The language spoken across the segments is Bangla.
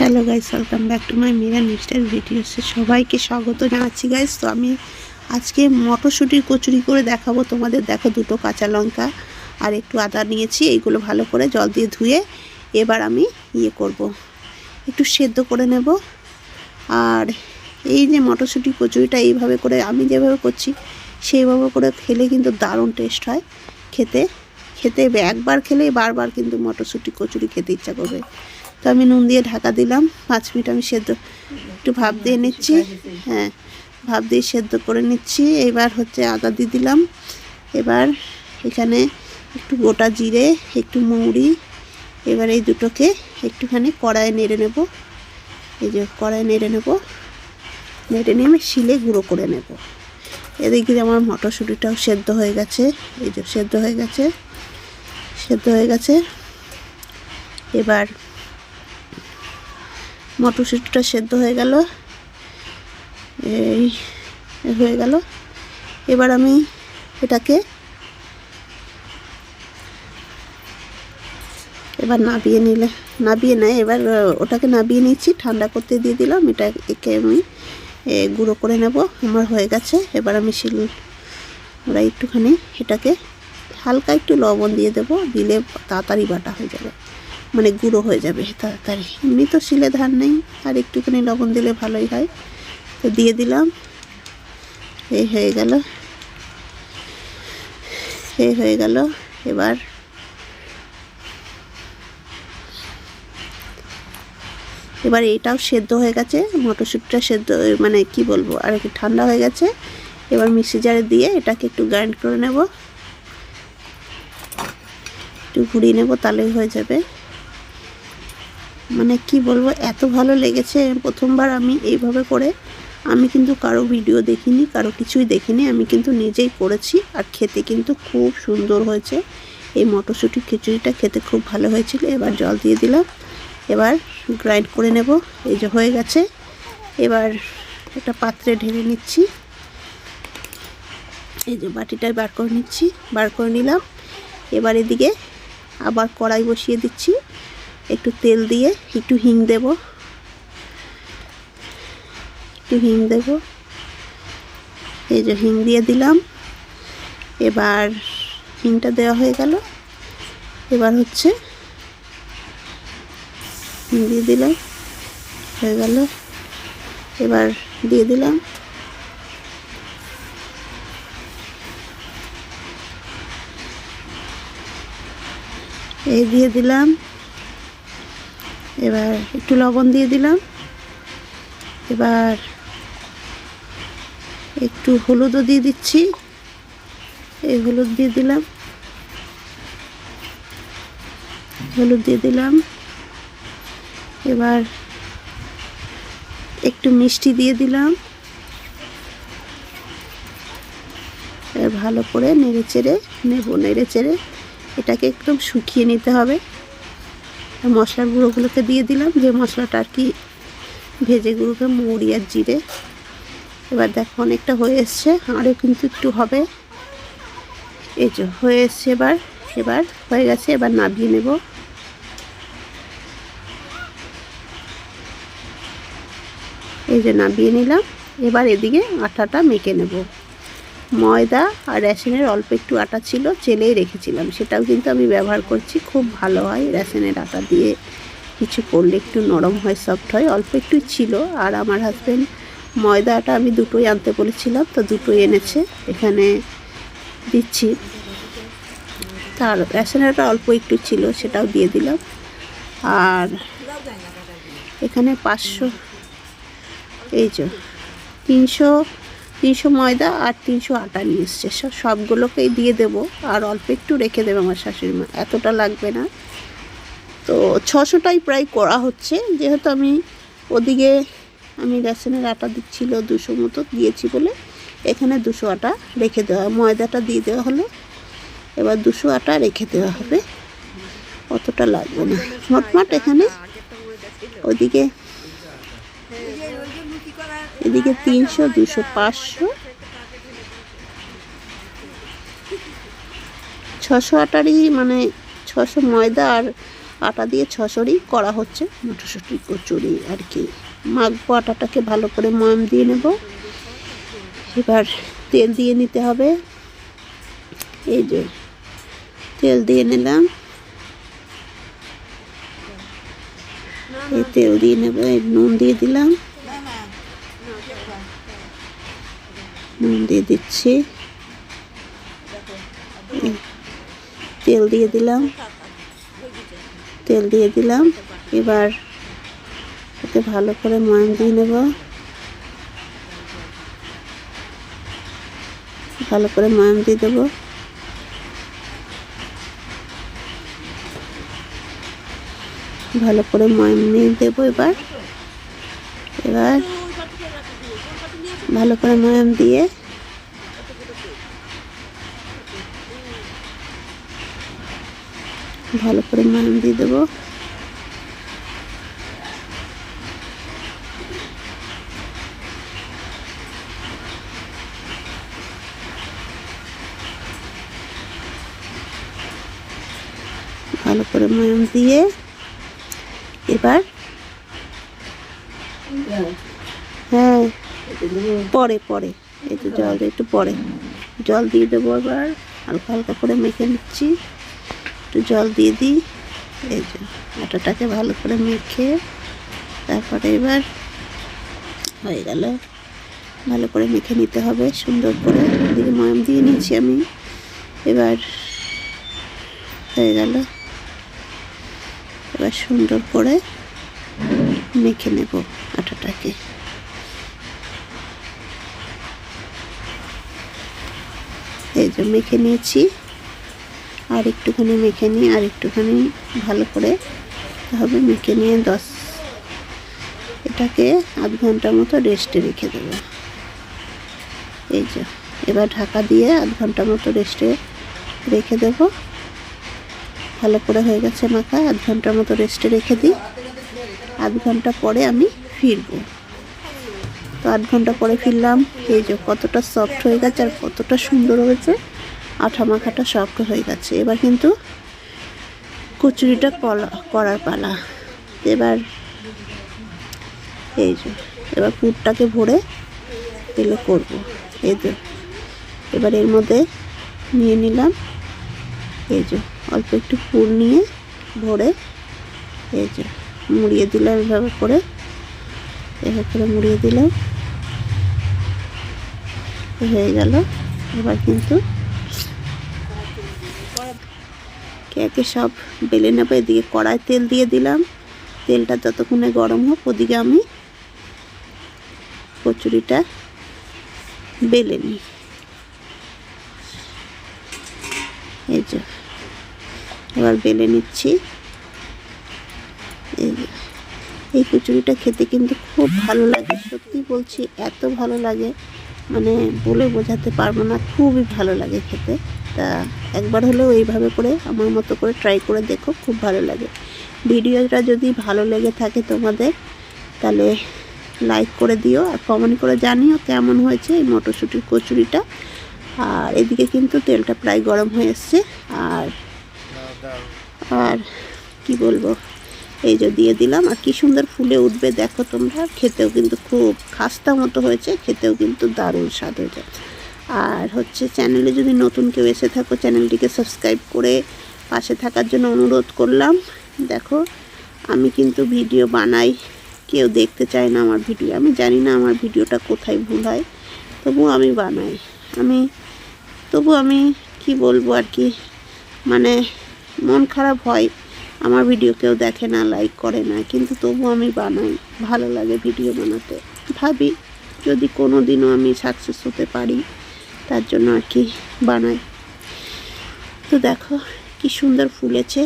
Hello guys, welcome back to my মিরান মিস্টার ভিডিওসে সবাইকে স্বাগত জানাচ্ছি গাইস। তো আমি আজকে মটরশুঁটির কচুরি করে দেখাবো তোমাদের। দেখো, দুটো কাঁচা লঙ্কা আর একটু আদা নিয়েছি। এইগুলো ভালো করে জল দিয়ে ধুয়ে এবার আমি করব, একটু সেদ্ধ করে নেব। আর এই যে মটরশুঁটি কচুরিটা এইভাবে করে আমি যেভাবে করছি সেইভাবে করে খেলে কিন্তু দারুণ টেস্ট হয় খেতে। একবার খেলেই বারবার কিন্তু মটরশুঁটি কচুরি খেতে ইচ্ছা করবে। তো আমি নুন দিয়ে ঢাকা দিলাম, 5 মিনিট আমি সেদ্ধ একটু ভাপ দিয়ে নিচ্ছি। হ্যাঁ, ভাপ দিয়ে সেদ্ধ করে নিচ্ছি। এবার হচ্ছে আদা দিয়ে দিলাম। এবার এখানে একটু গোটা জিরে, একটু মৌরি, এবার এই দুটোকে একটুখানি কড়াইয়ে নেড়ে নেব। এই যে কড়াইয়ে নেড়ে নেব, নেড়ে নিয়ে আমি শিলে গুঁড়ো করে নেব। এদিকে আমার মটরশুঁটিটাও সেদ্ধ হয়ে গেছে। এই যে সেদ্ধ হয়ে গেছে। এবার মটরশুঁটিটা সেদ্ধ হয়ে গেল, এবার আমি এটাকে এবার এবার ওটাকে নাবিয়ে নিচ্ছি, ঠান্ডা করতে দিয়ে দিলাম। একে আমি গুঁড়ো করে নেব। আমার হয়ে গেছে। এবার আমি ওরা একটুখানি এটাকে হালকা একটু লবণ দিয়ে দেবো, দিলে তাড়াতাড়ি বাটা হয়ে যাবে, মানে গুঁড়ো হয়ে যাবে তাড়াতাড়ি। এমনি তো শিলে ধান নেই, আর একটুখানি লবণ দিলে ভালোই হয়। তো দিয়ে দিলাম। এই হয়ে গেল। এবার এটাও সেদ্ধ হয়ে গেছে, মটরশুঁটিটা সেদ্ধ, মানে কি বলবো, আর একটু ঠান্ডা হয়ে গেছে। এবার মিক্সি জারে দিয়ে এটাকে একটু গ্রাইন্ড করে নেব, একটু ঘুরিয়ে নেব, তাহলেই হয়ে যাবে। মানে কি বলবো, এত ভালো লেগেছে। প্রথমবার আমি এইভাবে করে, আমি কিন্তু কারো ভিডিও দেখিনি, কারো কিছুই দেখিনি, আমি কিন্তু নিজেই করেছি। আর খেতে কিন্তু খুব সুন্দর হয়েছে। এই মটরশুঁটি খিচুড়িটা খেতে খুব ভালো হয়েছিল। এবার জল দিয়ে দিলাম, এবার গ্রাইন্ড করে নেব। এই যে হয়ে গেছে। এবার একটা পাত্রে ঢেলে নিচ্ছি। এই যে বাটিটায় বার করে নিলাম। এবার এদিকে আবার কড়াই বসিয়ে দিচ্ছি, একটু তেল দিয়ে একটু হিং দেব। এই যে হিং দিয়ে দিলাম। এবার হিংটা দেওয়া হয়ে গেল। এবার হচ্ছে হিং দিয়ে দিলাম, হয়ে গেল। এবার দিয়ে দিলাম এবার একটু লবণ দিয়ে দিলাম। এবার একটু হলুদও দিয়ে দিচ্ছি। এই হলুদ দিয়ে দিলাম। এবার একটু মিষ্টি দিয়ে দিলাম। ভালো করে নেড়ে চেড়ে এটাকে একদম শুকিয়ে নিতে হবে। মশলার গুঁড়োগুলোকে দিয়ে দিলাম, যে মশলাটা আর কি ভেজে গুঁড়োকে, মৌরি আর জিরে। এবার দেখো অনেকটা হয়ে এসছে, আরও কিন্তু একটু হবে। এই যে হয়ে এসছে। এবার হয়ে গেছে। এবার নামিয়ে নেব। এই যে নামিয়ে নিলাম। এবার এদিকে আটাটা মেখে নেব। ময়দা আর রেশনের অল্প একটু আটা ছিল, চেলেই রেখেছিলাম, সেটাও কিন্তু আমি ব্যবহার করছি। খুব ভালো হয় রেশনের আটা দিয়ে কিছু করলে, একটু নরম হয়, সফট হয়। অল্প একটু ছিল। আর আমার হাজব্যান্ড ময়দা আটা আমি দুটোই আনতে বলেছিলাম, তো দুটোই এনেছে। এখানে দিচ্ছি। তার রেশনের আটা অল্প একটু ছিল, সেটাও দিয়ে দিলাম। আর এখানে 500, এই যে 300 ময়দা আর 300 আটা নিয়ে এসছে। সবগুলোকেই দিয়ে দেবো, আর অল্প একটু রেখে দেবে আমার শাশুড়ি মা, এতটা লাগবে না। তো 600টাই প্রায় করা হচ্ছে, যেহেতু ওদিকে আমি রেশনের আটা দিচ্ছিল 200 মতো দিয়েছি বলে, এখানে 200 আটা রেখে দেওয়া, ময়দাটা দিয়ে দেওয়া হলো। এবার 200 আটা রেখে দেওয়া হবে, অতটা লাগবে না। মোটমাট এখানে এদিকে 300, 200, 500, 600 আটারই, মানে 600 ময়দা আর আটা দিয়ে ছড়ি করা হচ্ছে মটরশুঁটির কচুরি আর কি। মাখবো, আটাটাকে ভালো করে ময়াম দিয়ে নেব। এবার তেল দিয়ে নিতে হবে। এই যে তেল দিয়ে নিলাম, এই তেল দিয়ে নেব। এই নুন দিয়ে দিলাম, নুন দিয়ে দিচ্ছি, তেল দিয়ে দিলাম, তেল দিয়ে দিলাম। এবার ওকে ভালো করে ময়াম দিয়ে নেব, ভালো করে ময়াম দিয়ে দেবো। ভালো করে ময়াম নিয়ে দেবো। এবার ভালো করে ময়াম দিয়ে ভালো করে ময়াম দিয়ে দেবো। ভালো করে ময়াম দিয়ে এবার হ্যাঁ পরে পরে একটু জল একটু পরে জল দিয়ে দেবো। এবার হালকা হালকা করে মেখে নিচ্ছি, একটু জল দিয়ে দিই। এই যে আটাটাকে ভালো করে মেখে তারপরে এবার হয়ে গেল। ভালো করে মেখে নিতে হবে সুন্দর করে। এদিকে ময়াম দিয়ে নিচ্ছি আমি। এবার হয়ে গেল। এবার সুন্দর করে মেখে নেব আটাটাকে। এই যে মেখে নিয়েছি, আর একটুখানি মেখে নিয়ে আর একটুখানি ভালো করে হবে মেখে নিয়ে এটাকে আধ ঘন্টার মতো রেস্টে রেখে দেব। এই যে এবার ঢাকা দিয়ে আধ ঘন্টার মতো রেস্টে রেখে দেব। ভালো করে হয়ে গেছে মাখা, আধ ঘন্টার মতো রেস্টে রেখে দিই। আধ ঘন্টা পরে আমি ফিরবো। তো আধ ঘন্টা পরে ফিরলাম। এই যে কতটা সফট হয়ে গেছে আর কতটা সুন্দর হয়েছে, আঠা মাখাটা সফট হয়ে গেছে। এবার কিন্তু কচুরিটা করার পালা। এবার এই যে এবার পুরটাকে ভরে তেলে করব। এই যে এবার এর মধ্যে নিয়ে নিলাম, এই যে অল্প একটু পুর নিয়ে ভরে এই যে মুড়িয়ে দিলাম। এভাবে করে মুড়িয়ে দিলাম, হয়ে গেল। এবার কিন্তু একে সব বেলে নেবো। এদিকে কড়াই তেল দিয়ে দিলাম, তেলটা যতক্ষণে গরম হোক ওদিকে আমি কচুরিটা বেলে নিই। এই যে এবার বেলে নিচ্ছি। এই কচুরিটা খেতে কিন্তু খুব ভালো লাগে, সত্যি বলছি, এত ভালো লাগে মানে বলে বোঝাতে পারবো না, খুবই ভালো লাগে খেতে। তা একবার হলেও এইভাবে করে আমার মতো করে ট্রাই করে দেখো, খুব ভালো লাগে। ভিডিওটা যদি ভালো লেগে থাকে তোমাদের তাহলে লাইক করে দিও আর কমেন্ট করে জানিও কেমন হয়েছে এই মটরশুঁটির কচুরিটা। আর এদিকে কিন্তু তেলটা প্রায় গরম হয়ে এসছে। আর কি বলবো, এই যে দিয়ে দিলাম। আর কি সুন্দর ফুলে উঠবে দেখো তোমরা, খেতেও কিন্তু খুব খাস্তা মতো হয়েছে, খেতেও কিন্তু দারুণ স্বাদ হয়েছে। আর হচ্ছে চ্যানেলে যদি নতুন কেউ এসে থাকো চ্যানেলটিকে সাবস্ক্রাইব করে পাশে থাকার জন্য অনুরোধ করলাম। দেখো আমি কিন্তু ভিডিও বানাই, কেউ দেখতে চায় না আমার ভিডিও। আমি জানি না আমার ভিডিওটা কোথায় ভুল হয়, তবুও আমি বানাই। আমি কি বলবো আর কি, মানে মন খারাপ হয় আমার ভিডিও কেউ দেখে না, লাইক করে না, কিন্তু তবু আমি বানাই, ভালো লাগে ভিডিও বানাতে। ভাবি যদি কোনো দিনও আমি সাকসেস হতে পারি, তার জন্য আর কি বানাই। তো দেখো কি সুন্দর ফুলেছে।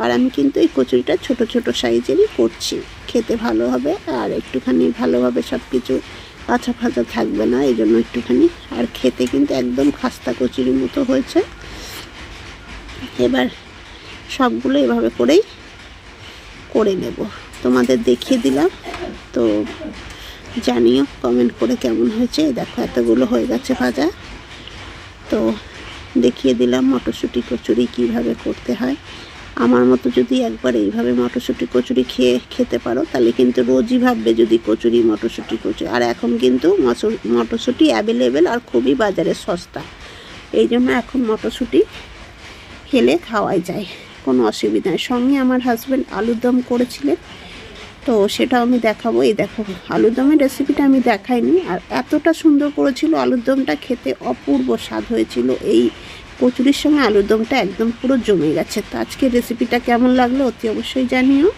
আর আমি কিন্তু এই কচুরিটা ছোট ছোট সাইজেরই করছি, খেতে ভালো হবে আর একটুখানি ভালোভাবে সব কিছু কাঁচা ফাঁচা থাকবে না, এই জন্য একটুখানি। আর খেতে কিন্তু একদম খাস্তা কচুরির মতো হয়েছে। এবার সবগুলো এভাবে করেই করে নেব, তোমাদের দেখিয়ে দিলাম। তো জানিও কমেন্ট করে কেমন হয়েছে। দেখো এতগুলো হয়ে গেছে ভাজা। তো দেখিয়ে দিলাম মটরশুঁটি কচুরি কিভাবে করতে হয়। আমার মতো যদি একবার এইভাবে মটরশুঁটি কচুরি খেতে পারো তাহলে কিন্তু রোজই ভাববে যদি মটরশুঁটি কচুরি। আর এখন কিন্তু মটরশুঁটি অ্যাভেলেবেল আর খুবই বাজারে সস্তা, এই জন্য এখন মটরশুঁটি খেলে খাওয়াই যায়, কোনো অসুবিধা নেই। সঙ্গে আমার হাজব্যান্ড আলুর দম করেছিলেন, তো সেটাও আমি দেখাবো। এই দেখো, আলুর দমের রেসিপিটা আমি দেখাইনি, আর এতটা সুন্দর করেছিল আলুর দমটা, খেতে অপূর্ব স্বাদ হয়েছিল। এই কচুরির সঙ্গে আলুর দমটা একদম পুরো জমে গেছে। তো আজকের রেসিপিটা কেমন লাগলো অতি অবশ্যই জানিও।